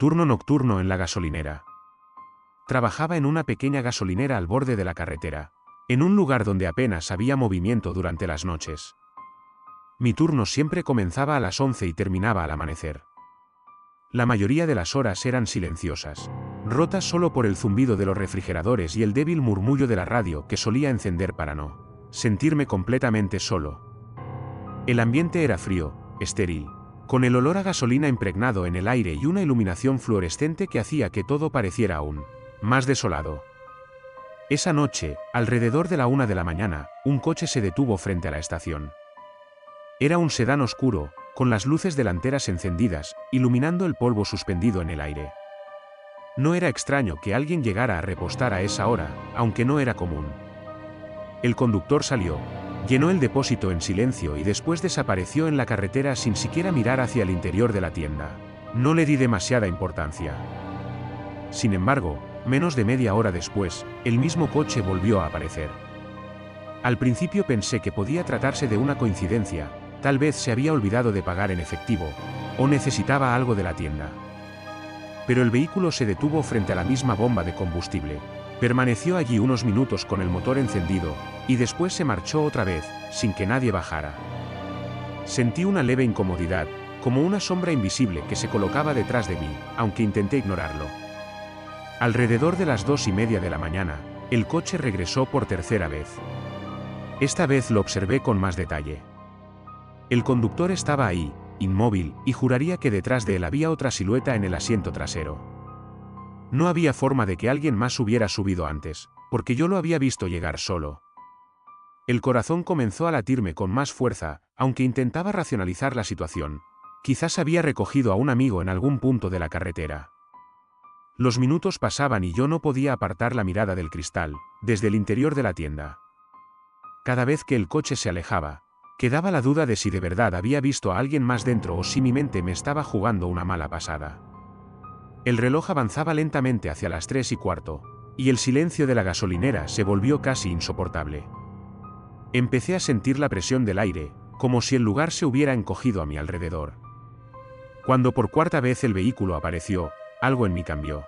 Turno nocturno en la gasolinera. Trabajaba en una pequeña gasolinera al borde de la carretera, en un lugar donde apenas había movimiento durante las noches. Mi turno siempre comenzaba a las 11 y terminaba al amanecer. La mayoría de las horas eran silenciosas, rotas solo por el zumbido de los refrigeradores y el débil murmullo de la radio que solía encender para no sentirme completamente solo. El ambiente era frío, estéril, con el olor a gasolina impregnado en el aire y una iluminación fluorescente que hacía que todo pareciera aún más desolado. Esa noche, alrededor de la 1 de la mañana, un coche se detuvo frente a la estación. Era un sedán oscuro, con las luces delanteras encendidas, iluminando el polvo suspendido en el aire. No era extraño que alguien llegara a repostar a esa hora, aunque no era común. El conductor salió, llenó el depósito en silencio y después desapareció en la carretera sin siquiera mirar hacia el interior de la tienda. No le di demasiada importancia. Sin embargo, menos de media hora después, el mismo coche volvió a aparecer. Al principio pensé que podía tratarse de una coincidencia, tal vez se había olvidado de pagar en efectivo, o necesitaba algo de la tienda. Pero el vehículo se detuvo frente a la misma bomba de combustible, permaneció allí unos minutos con el motor encendido, y después se marchó otra vez, sin que nadie bajara. Sentí una leve incomodidad, como una sombra invisible que se colocaba detrás de mí, aunque intenté ignorarlo. Alrededor de las 2:30 de la mañana, el coche regresó por tercera vez. Esta vez lo observé con más detalle. El conductor estaba ahí, inmóvil, y juraría que detrás de él había otra silueta en el asiento trasero. No había forma de que alguien más hubiera subido antes, porque yo lo había visto llegar solo. El corazón comenzó a latirme con más fuerza, aunque intentaba racionalizar la situación. Quizás había recogido a un amigo en algún punto de la carretera. Los minutos pasaban y yo no podía apartar la mirada del cristal, desde el interior de la tienda. Cada vez que el coche se alejaba, quedaba la duda de si de verdad había visto a alguien más dentro o si mi mente me estaba jugando una mala pasada. El reloj avanzaba lentamente hacia las 3:15, y el silencio de la gasolinera se volvió casi insoportable. Empecé a sentir la presión del aire, como si el lugar se hubiera encogido a mi alrededor. Cuando por cuarta vez el vehículo apareció, algo en mí cambió.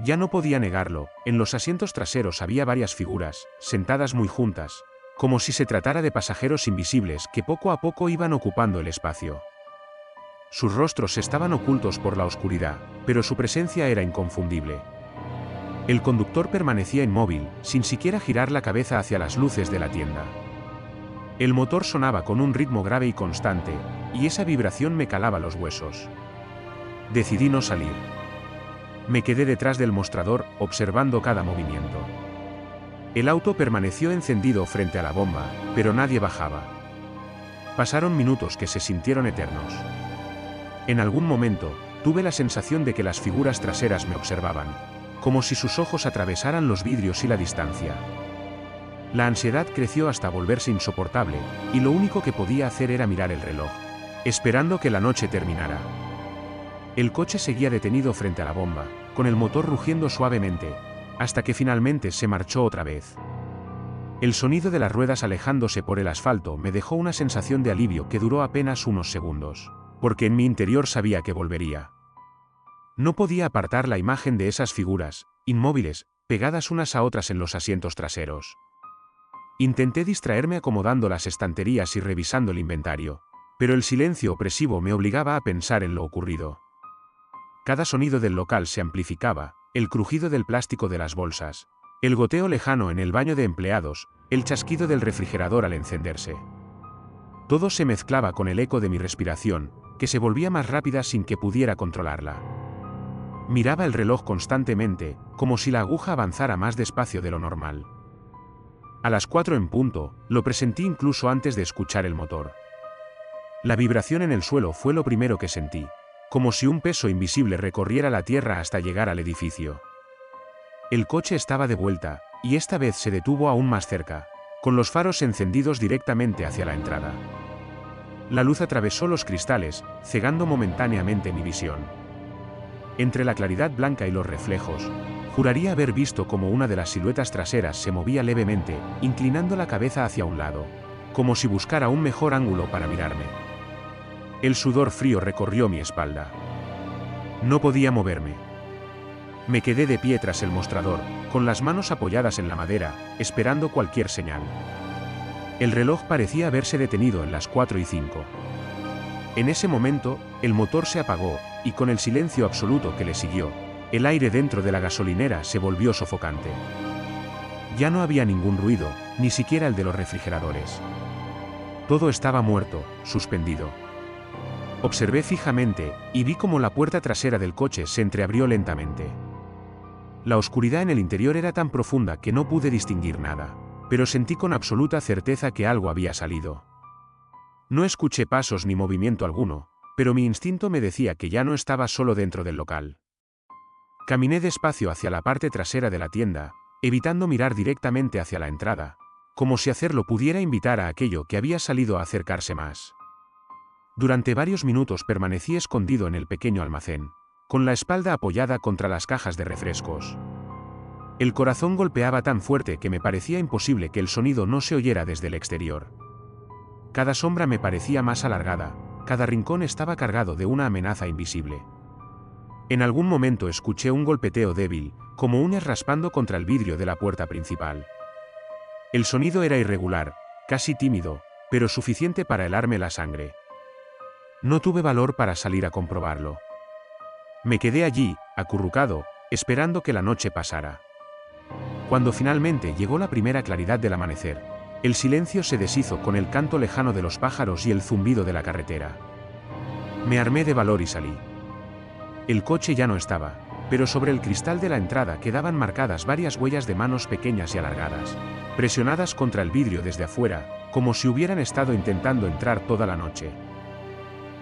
Ya no podía negarlo, en los asientos traseros había varias figuras, sentadas muy juntas, como si se tratara de pasajeros invisibles que poco a poco iban ocupando el espacio. Sus rostros estaban ocultos por la oscuridad, pero su presencia era inconfundible. El conductor permanecía inmóvil, sin siquiera girar la cabeza hacia las luces de la tienda. El motor sonaba con un ritmo grave y constante, y esa vibración me calaba los huesos. Decidí no salir. Me quedé detrás del mostrador, observando cada movimiento. El auto permaneció encendido frente a la bomba, pero nadie bajaba. Pasaron minutos que se sintieron eternos. En algún momento, tuve la sensación de que las figuras traseras me observaban, como si sus ojos atravesaran los vidrios y la distancia. La ansiedad creció hasta volverse insoportable, y lo único que podía hacer era mirar el reloj, esperando que la noche terminara. El coche seguía detenido frente a la bomba, con el motor rugiendo suavemente, hasta que finalmente se marchó otra vez. El sonido de las ruedas alejándose por el asfalto me dejó una sensación de alivio que duró apenas unos segundos, porque en mi interior sabía que volvería. No podía apartar la imagen de esas figuras, inmóviles, pegadas unas a otras en los asientos traseros. Intenté distraerme acomodando las estanterías y revisando el inventario, pero el silencio opresivo me obligaba a pensar en lo ocurrido. Cada sonido del local se amplificaba, el crujido del plástico de las bolsas, el goteo lejano en el baño de empleados, el chasquido del refrigerador al encenderse. Todo se mezclaba con el eco de mi respiración, que se volvía más rápida sin que pudiera controlarla. Miraba el reloj constantemente, como si la aguja avanzara más despacio de lo normal. A las 4 en punto, lo presentí incluso antes de escuchar el motor. La vibración en el suelo fue lo primero que sentí, como si un peso invisible recorriera la tierra hasta llegar al edificio. El coche estaba de vuelta, y esta vez se detuvo aún más cerca, con los faros encendidos directamente hacia la entrada. La luz atravesó los cristales, cegando momentáneamente mi visión. Entre la claridad blanca y los reflejos, juraría haber visto como una de las siluetas traseras se movía levemente, inclinando la cabeza hacia un lado, como si buscara un mejor ángulo para mirarme. El sudor frío recorrió mi espalda. No podía moverme. Me quedé de pie tras el mostrador, con las manos apoyadas en la madera, esperando cualquier señal. El reloj parecía haberse detenido en las 4:05. En ese momento, el motor se apagó, y con el silencio absoluto que le siguió, el aire dentro de la gasolinera se volvió sofocante. Ya no había ningún ruido, ni siquiera el de los refrigeradores. Todo estaba muerto, suspendido. Observé fijamente, y vi cómo la puerta trasera del coche se entreabrió lentamente. La oscuridad en el interior era tan profunda que no pude distinguir nada, pero sentí con absoluta certeza que algo había salido. No escuché pasos ni movimiento alguno, pero mi instinto me decía que ya no estaba solo dentro del local. Caminé despacio hacia la parte trasera de la tienda, evitando mirar directamente hacia la entrada, como si hacerlo pudiera invitar a aquello que había salido a acercarse más. Durante varios minutos permanecí escondido en el pequeño almacén, con la espalda apoyada contra las cajas de refrescos. El corazón golpeaba tan fuerte que me parecía imposible que el sonido no se oyera desde el exterior. Cada sombra me parecía más alargada, cada rincón estaba cargado de una amenaza invisible. En algún momento escuché un golpeteo débil, como uñas raspando contra el vidrio de la puerta principal. El sonido era irregular, casi tímido, pero suficiente para helarme la sangre. No tuve valor para salir a comprobarlo. Me quedé allí, acurrucado, esperando que la noche pasara. Cuando finalmente llegó la primera claridad del amanecer, el silencio se deshizo con el canto lejano de los pájaros y el zumbido de la carretera. Me armé de valor y salí. El coche ya no estaba, pero sobre el cristal de la entrada quedaban marcadas varias huellas de manos pequeñas y alargadas, presionadas contra el vidrio desde afuera, como si hubieran estado intentando entrar toda la noche.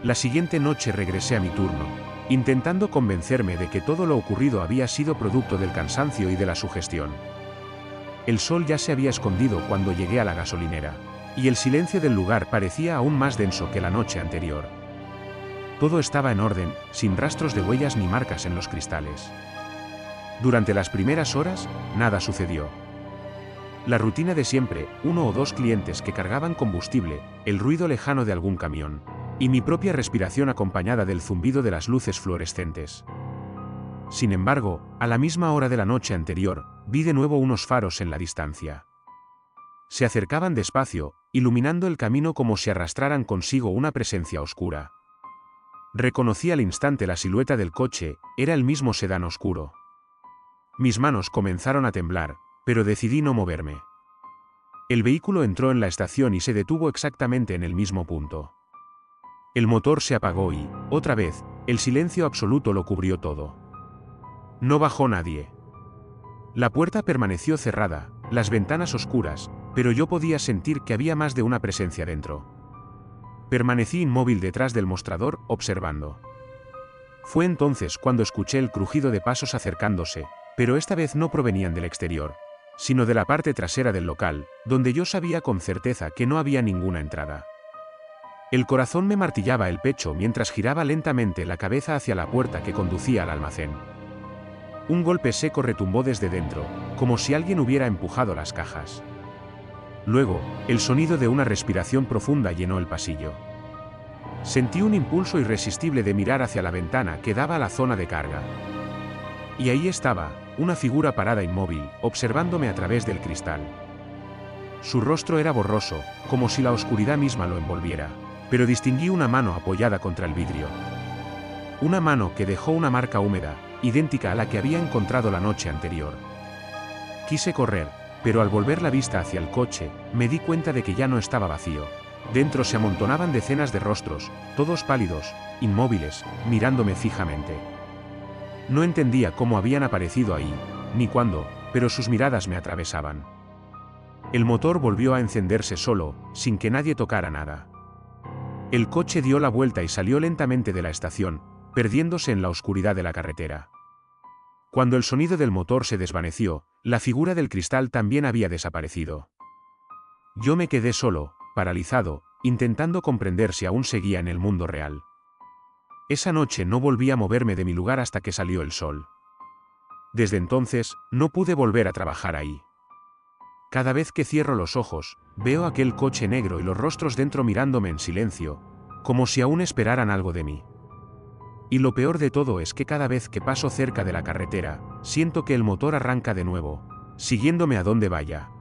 La siguiente noche regresé a mi turno, intentando convencerme de que todo lo ocurrido había sido producto del cansancio y de la sugestión. El sol ya se había escondido cuando llegué a la gasolinera, y el silencio del lugar parecía aún más denso que la noche anterior. Todo estaba en orden, sin rastros de huellas ni marcas en los cristales. Durante las primeras horas, nada sucedió. La rutina de siempre, uno o dos clientes que cargaban combustible, el ruido lejano de algún camión, y mi propia respiración acompañada del zumbido de las luces fluorescentes. Sin embargo, a la misma hora de la noche anterior, vi de nuevo unos faros en la distancia. Se acercaban despacio, iluminando el camino como si arrastraran consigo una presencia oscura. Reconocí al instante la silueta del coche, era el mismo sedán oscuro. Mis manos comenzaron a temblar, pero decidí no moverme. El vehículo entró en la estación y se detuvo exactamente en el mismo punto. El motor se apagó y, otra vez, el silencio absoluto lo cubrió todo. No bajó nadie. La puerta permaneció cerrada, las ventanas oscuras, pero yo podía sentir que había más de una presencia dentro. Permanecí inmóvil detrás del mostrador, observando. Fue entonces cuando escuché el crujido de pasos acercándose, pero esta vez no provenían del exterior, sino de la parte trasera del local, donde yo sabía con certeza que no había ninguna entrada. El corazón me martillaba el pecho mientras giraba lentamente la cabeza hacia la puerta que conducía al almacén. Un golpe seco retumbó desde dentro, como si alguien hubiera empujado las cajas. Luego, el sonido de una respiración profunda llenó el pasillo. Sentí un impulso irresistible de mirar hacia la ventana que daba a la zona de carga. Y ahí estaba, una figura parada inmóvil, observándome a través del cristal. Su rostro era borroso, como si la oscuridad misma lo envolviera, pero distinguí una mano apoyada contra el vidrio. Una mano que dejó una marca húmeda, idéntica a la que había encontrado la noche anterior. Quise correr, pero al volver la vista hacia el coche, me di cuenta de que ya no estaba vacío. Dentro se amontonaban decenas de rostros, todos pálidos, inmóviles, mirándome fijamente. No entendía cómo habían aparecido ahí, ni cuándo, pero sus miradas me atravesaban. El motor volvió a encenderse solo, sin que nadie tocara nada. El coche dio la vuelta y salió lentamente de la estación, perdiéndose en la oscuridad de la carretera. Cuando el sonido del motor se desvaneció, la figura del cristal también había desaparecido. Yo me quedé solo, paralizado, intentando comprender si aún seguía en el mundo real. Esa noche no volví a moverme de mi lugar hasta que salió el sol. Desde entonces, no pude volver a trabajar ahí. Cada vez que cierro los ojos, veo aquel coche negro y los rostros dentro mirándome en silencio, como si aún esperaran algo de mí. Y lo peor de todo es que cada vez que paso cerca de la carretera, siento que el motor arranca de nuevo, siguiéndome a donde vaya.